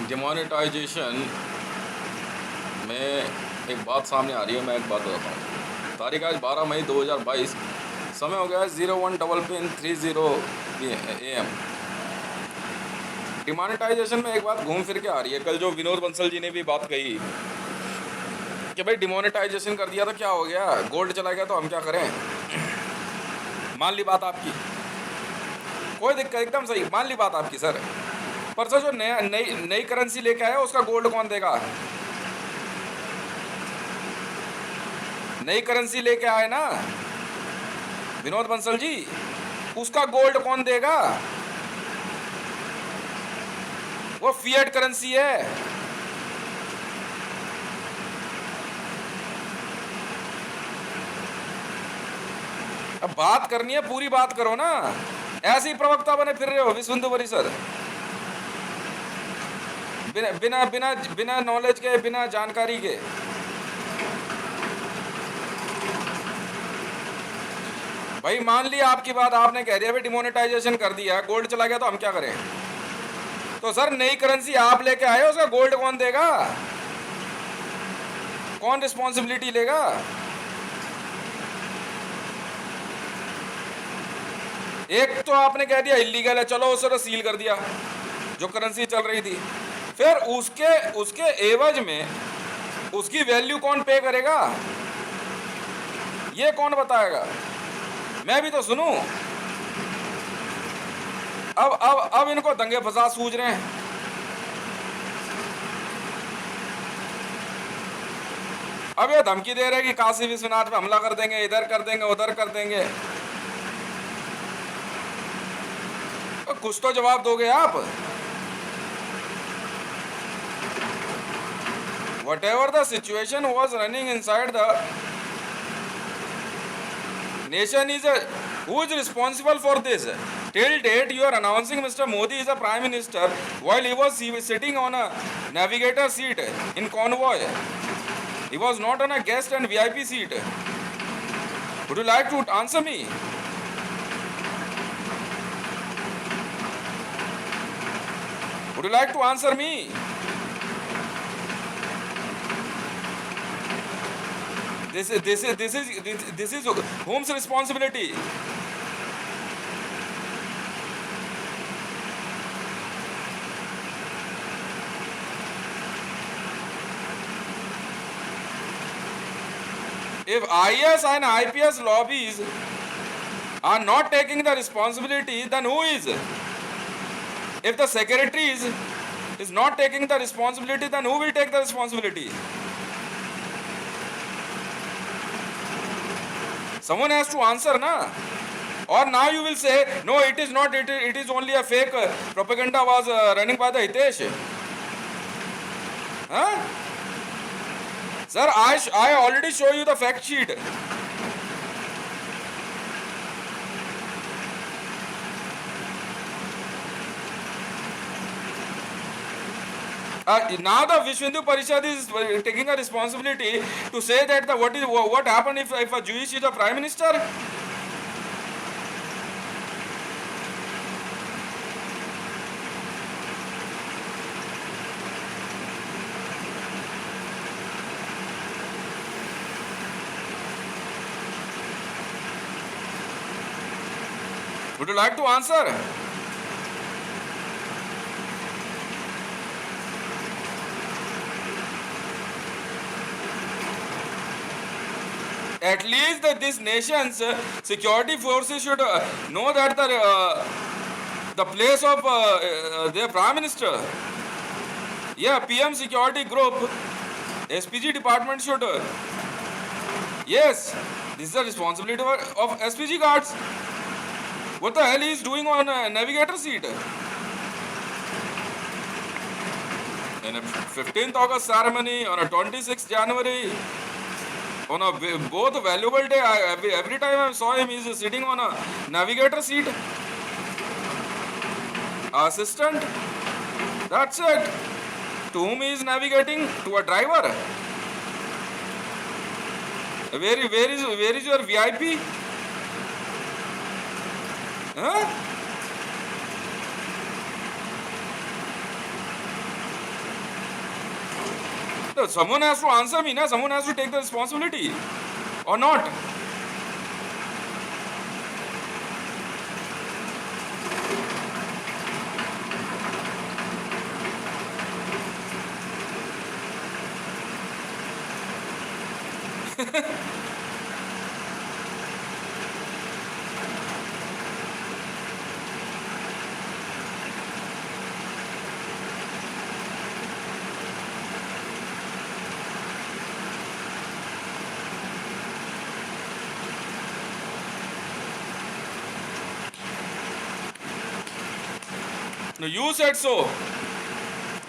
Demonetisation में एक बात सामने आ रही है। मैं एक बात बताता हूँ। तारीख आज 12 मई 2022, समय हो गया है 01:30 AM। डिमोनेटाइजेशन में एक बात घूम फिर के आ रही है। कल जो विनोद बंसल जी ने भी बात कही कि भाई डिमोनेटाइजेशन कर दिया तो क्या हो गया, गोल्ड चला गया तो हम क्या करें। मान ली बात आपकी, कोई दिक्कत, एकदम सही, मान ली बात आपकी सर। पर सर जो नई करेंसी लेके आया उसका गोल्ड कौन देगा? नई करेंसी लेके आए ना विनोद बंसल जी, उसका गोल्ड कौन देगा? वो फिएट करेंसी है। अब बात करनी है, पूरी बात करो ना। ऐसे ही प्रवक्ता बने फिर रहे हो विश्वेंदु परिषद, बिना बिना बिना बिना नॉलेज के, बिना जानकारी के। भाई मान लिया आपकी बात, आपने कह दिया भाई डिमोनेटाइजेशन कर दिया, गोल्ड चला गया तो हम क्या करें। तो सर नई करेंसी आप लेके आए, उसका गोल्ड कौन देगा? कौन रिस्पॉन्सिबिलिटी लेगा? एक तो आपने कह दिया इलीगल है, चलो उसे तो सील कर दिया जो करेंसी चल रही थी। फिर उसके एवज में उसकी वैल्यू कौन पे करेगा, ये कौन बताएगा? मैं भी तो सुनूं। अब इनको दंगे फसाद सूझ रहे हैं। अब ये धमकी दे रहे हैं कि काशी विश्वनाथ पे हमला कर देंगे, इधर कर देंगे, उधर कर देंगे। तो कुछ तो जवाब दोगे आप। Whatever the situation was running inside the nation who is responsible for this? Till date, you are announcing Mr. Modi is a prime minister while he was sitting on a navigator seat in convoy. He was not on a guest and VIP seat. Would you like to answer me? Would you like to answer me? This is whom's responsibility? If IS and IPS lobbies are not taking the responsibility, then who is? If the secretary is not taking the responsibility, then who will take the responsibility? Someone has to answer, na? Or now you will say, no, it is not, it is only a fake propaganda was running by the Hitesh. Huh? Sir, I already show you the fact sheet. Now the Vishwendu Parishad is taking a responsibility to say that what happened if a Jewish is the prime minister. Would you like to answer? At least this nation's security forces should know that the place of their prime minister. Yeah, PM security group, SPG department should. Yes, this is the responsibility of SPG guards. What the hell he is doing on a navigator seat? In a 15th August ceremony, on a 26th January, on a both valuable day, every time I saw him, he is sitting on a navigator seat. Assistant, that's it. To whom he is navigating? To a driver. Where is your VIP? Huh? But someone has to answer me, na? Someone has to take the responsibility, or not? No, you said so.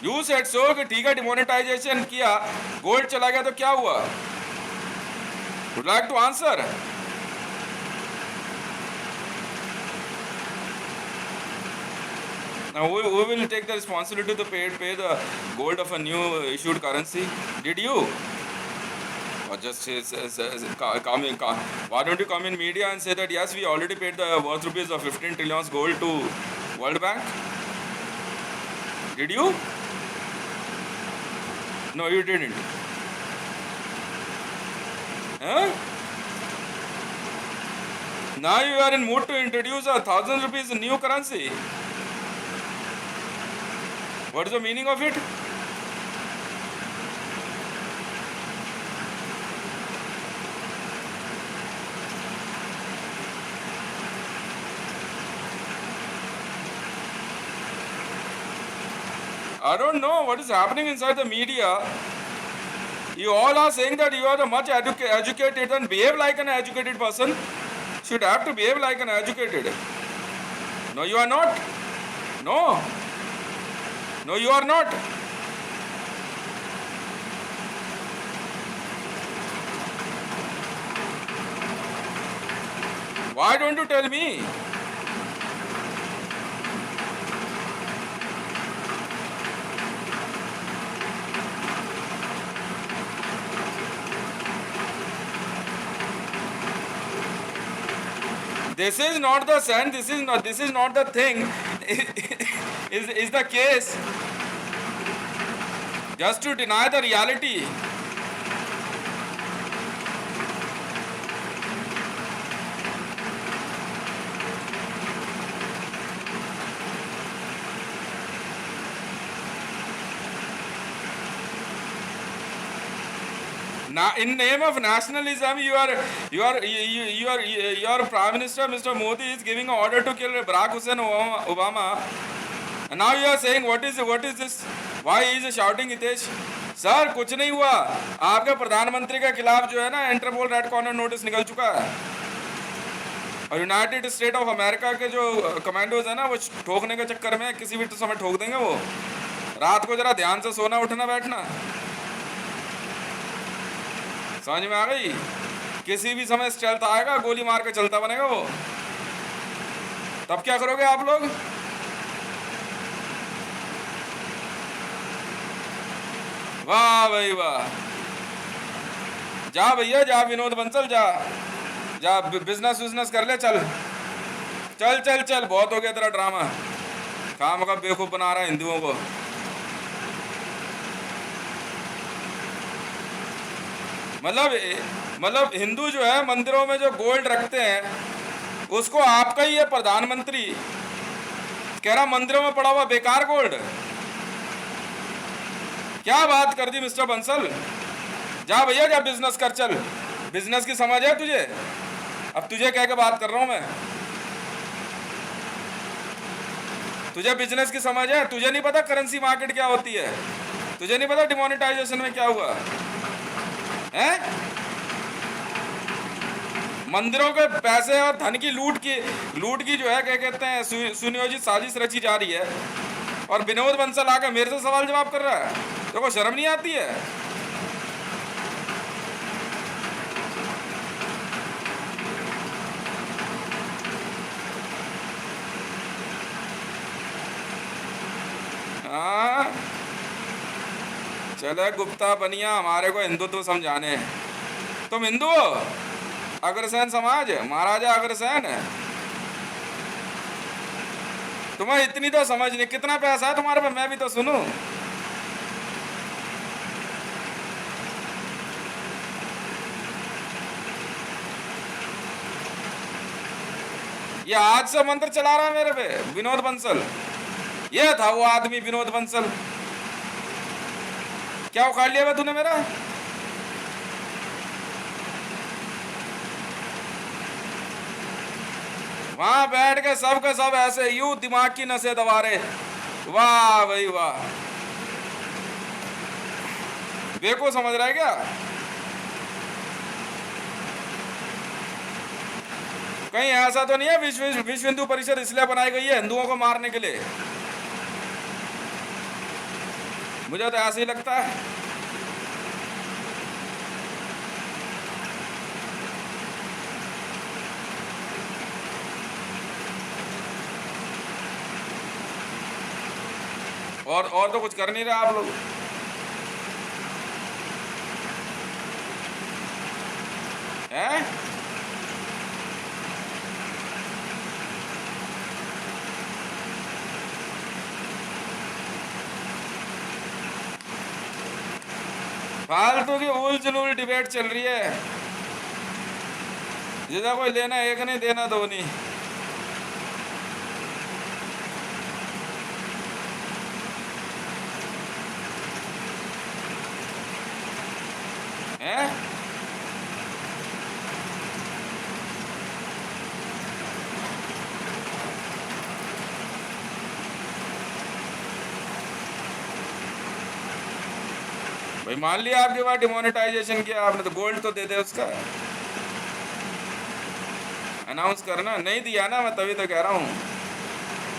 You said so कि ठीक है demonetisation किया, gold चला गया तो क्या हुआ? Would like to answer? Now who will take the responsibility to pay the gold of a new issued currency? Did you? Or just why don't you come in media and say that yes, we already paid the worth rupees of 15 trillion gold to World Bank? Did you? No, you didn't. Huh? Now you are in mood to introduce a 1,000 rupees new currency. What is the meaning of it? I don't know what is happening inside the media. You all are saying that you are the much educated and behave like an educated person. Should have to behave like an educated. No, you are not. No. No, you are not. Why don't you tell me? This is not the sense, this is not the thing. is the case. Just to deny the reality. Now, in name of nationalism, your Prime Minister, Mr. Modi, is giving an order to kill Barack Hussein Obama. And now you are saying, what is this? Why is he shouting, Hitesh? Sir कुछ नहीं हुआ, आपके प्रधानमंत्री के खिलाफ जो है ना इंटरपोल रेड कॉर्नर नोटिस निकल चुका है, और यूनाइटेड स्टेट ऑफ अमेरिका के जो कमांडोज है ना वो ठोकने के चक्कर में किसी भी समय ठोक देंगे। वो रात को जरा ध्यान से सोना उठना बैठना, समझ में आ गई? किसी भी समय स्टेल्थ आएगा, गोली मार के चलता बनेगा वो, तब क्या करोगे आप लोग? वाह भाई वाह, जा भैया जा, विनोद बंसल जा बिजनेस कर ले, चल चल चल चल, बहुत हो गया तेरा ड्रामा, काम का बेवकूफ बना रहा है हिंदुओं को। मतलब हिंदू जो है मंदिरों में जो गोल्ड रखते हैं उसको आपका ही है प्रधानमंत्री कह रहा मंदिरों में पड़ा हुआ बेकार गोल्ड। क्या बात कर दी मिस्टर बंसल, जा भैया जा बिजनेस कर, चल बिजनेस की समझ है तुझे? अब तुझे कह के बात कर रहा हूं मैं, तुझे बिजनेस की समझ है? तुझे नहीं पता करेंसी मार्केट क्या होती है? तुझे नहीं पता डिमोनेटाइजेशन में क्या हुआ है? मंदिरों के पैसे और धन की लूट की जो है क्या कहते हैं सुनियोजित साजिश रची जा रही है, और विनोद बंसल आकर मेरे से सवाल जवाब कर रहा है। देखो शर्म नहीं आती है? हाँ चले गुप्ता बनिया हमारे को हिंदुत्व समझाने। तुम हिंदू हो? अग्रसेन समाज, महाराजा अग्रसेन, तुम्हें इतनी तो समझ नहीं, कितना पैसा है तुम्हारे पे मैं भी तो सुनूं। ये आज से मंत्र चला रहा है मेरे पे विनोद बंसल। ये था वो आदमी विनोद बंसल। क्या उखाड़ लिया तूने मेरा? वहां बैठ के सब ऐसे यूं दिमाग की नसें दबा रहे। वाह भाई वाह, देखो समझ रहा है क्या? कहीं ऐसा तो नहीं है विश्व हिंदू परिषद इसलिए बनाई गई है हिंदुओं को मारने के लिए? मुझे तो ऐसे ही लगता है। और तो कुछ कर नहीं रहे आप लोग। हैं? फालतू की उल जुलूल डिबेट चल रही है, जिसका कोई लेना एक नहीं देना दो नहीं। हैं? भाई मान लिया आपके पास डिमोनेटाइजेशन किया आपने, तो गोल्ड तो दे दे उसका, अनाउंस करना। नहीं दिया ना, मैं तभी तो कह रहा हूं।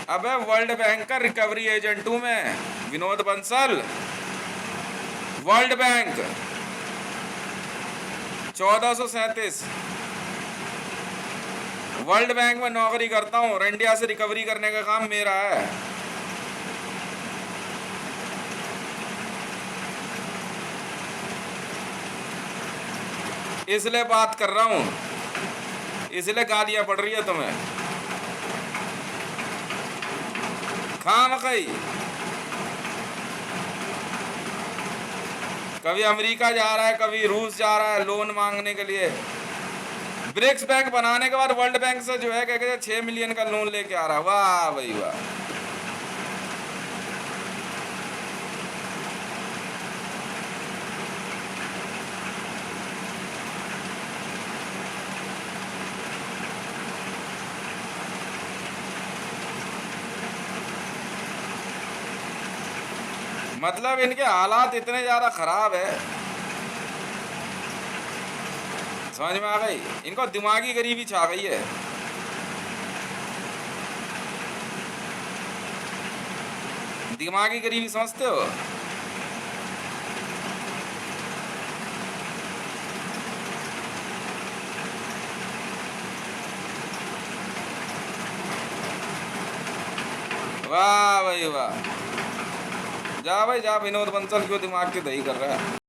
अबे वर्ल्ड बैंक का रिकवरी एजेंट हूं मैं, Vinod Bansal. World bank 1437 world bank में नौकरी करता हूं। रंडिया से रिकवरी करने का काम मेरा है। इसलिए बात कर रहा हूं, इसलिए गालियां पड़ रही है तुम्हें खामखई। कभी अमेरिका जा रहा है, कभी रूस जा रहा है लोन मांगने के लिए। ब्रिक्स बैंक बनाने के बाद वर्ल्ड बैंक से जो है कहते 6 मिलियन का लोन लेके आ रहा है। वाह भाई वाह। मतलब इनके हालात इतने ज्यादा खराब है, समझ में आ गई? इनको दिमागी गरीबी छा गई है। दिमागी गरीबी समझते हो? वाह भाई वाह। जा भाई जा, विनोद बंसल क्यों दिमाग की दही कर रहा है?